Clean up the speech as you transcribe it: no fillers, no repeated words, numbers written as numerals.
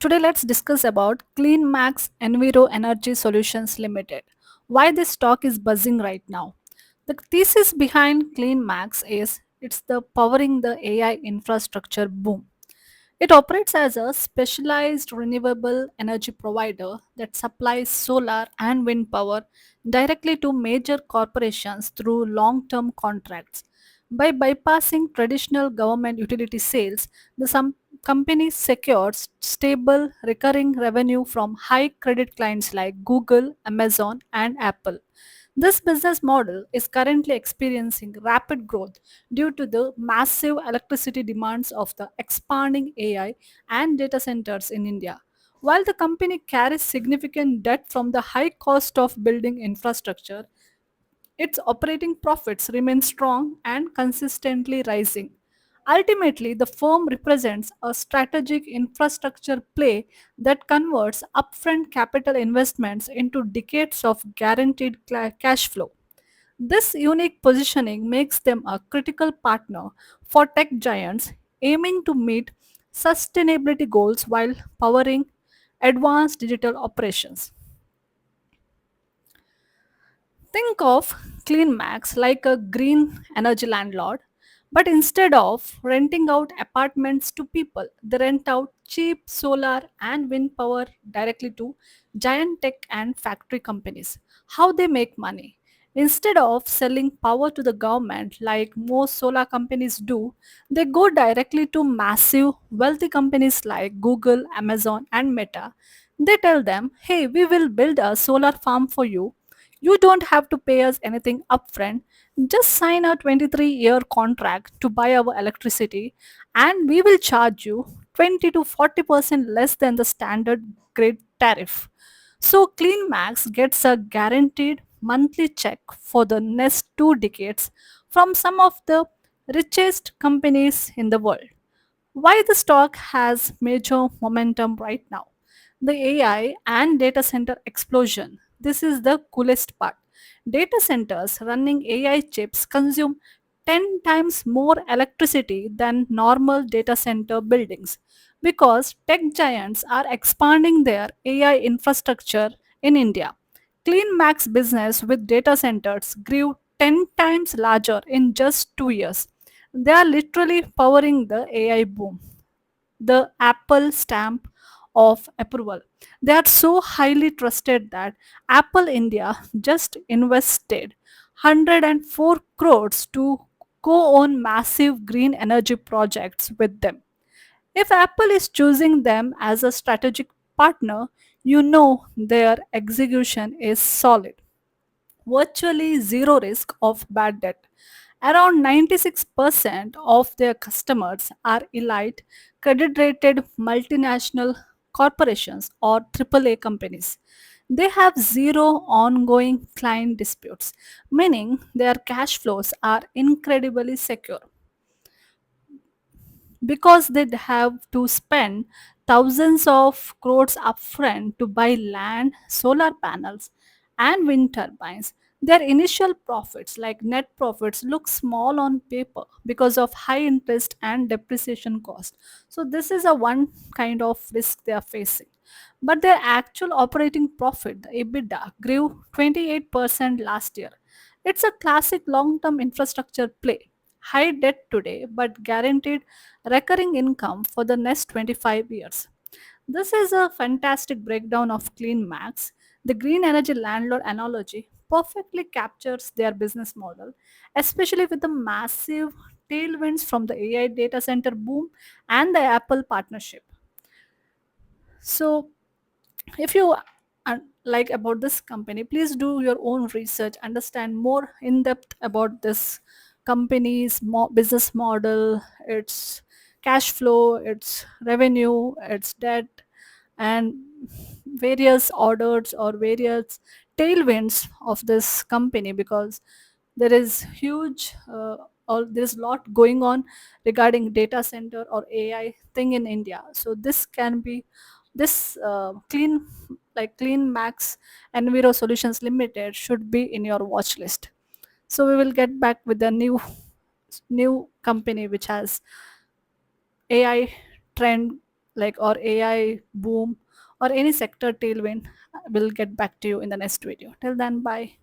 Today let's discuss about CleanMax Enviro Energy Solutions Limited. Why this stock is buzzing right now. The thesis behind CleanMax is it's the powering the AI infrastructure boom. It operates as a specialized renewable energy provider that supplies solar and wind power directly to major corporations through long term contracts. By bypassing traditional government utility sales, the company secures stable recurring revenue from high credit clients like Google, Amazon, and Apple. This business model is currently experiencing rapid growth due to the massive electricity demands of the expanding AI and data centers in India. While the company carries significant debt from the high cost of building infrastructure, its operating profits remain strong and consistently rising. Ultimately, the firm represents a strategic infrastructure play that converts upfront capital investments into decades of guaranteed cash flow. This unique positioning makes them a critical partner for tech giants aiming to meet sustainability goals while powering advanced digital operations. Think of CleanMax like a green energy landlord, but instead of renting out apartments to people, they rent out cheap solar and wind power directly to giant tech and factory companies. How they make money? Instead of selling power to the government like most solar companies do, they go directly to massive wealthy companies like Google, Amazon, and Meta. They tell them, hey, we will build a solar farm for you. You don't have to pay us anything upfront. Just sign a 23-year contract to buy our electricity, and we will charge you 20 to 40% less than the standard grade tariff. So, CleanMax gets a guaranteed monthly check for the next 2 decades from some of the richest companies in the world. Why the stock has major momentum right now? The AI and data center explosion. This is the coolest part. Data centers running AI chips consume 10 times more electricity than normal data center buildings because tech giants are expanding their AI infrastructure in India. CleanMax business with data centers grew 10 times larger in just 2 years. They are literally powering the AI boom, the Apple stamp of approval. They are so highly trusted that Apple India just invested 104 crores to co own massive green energy projects with them. If Apple is choosing them as a strategic partner, you know their execution is solid, virtually zero risk of bad debt. Around 96% of their customers are elite credit rated multinational corporations or AAA companies. They have zero ongoing client disputes, meaning their cash flows are incredibly secure because they'd have to spend thousands of crores upfront to buy land, solar panels, and wind turbines. Their initial profits, like net profits, look small on paper because of high interest and depreciation cost. So, this is a one kind of risk they are facing. But their actual operating profit, the EBITDA, grew 28% last year. It's a classic long term infrastructure play. High debt today, but guaranteed recurring income for the next 25 years. This is a fantastic breakdown of CleanMax. The green energy landlord analogy perfectly captures their business model, especially with the massive tailwinds from the AI data center boom and the Apple partnership. So, if you like about this company, please do your own research, understand more in depth about this company's business model, its cash flow, its revenue, its debt, and various orders or various tailwinds of this company, because there is huge or there's a lot going on regarding data center or AI thing in India. So this can be this clean max enviro solutions limited should be in your watch list. So we will get back with the new company which has AI trend like or AI boom or any sector tailwind. We'll get back to you in the next video. Till then, bye.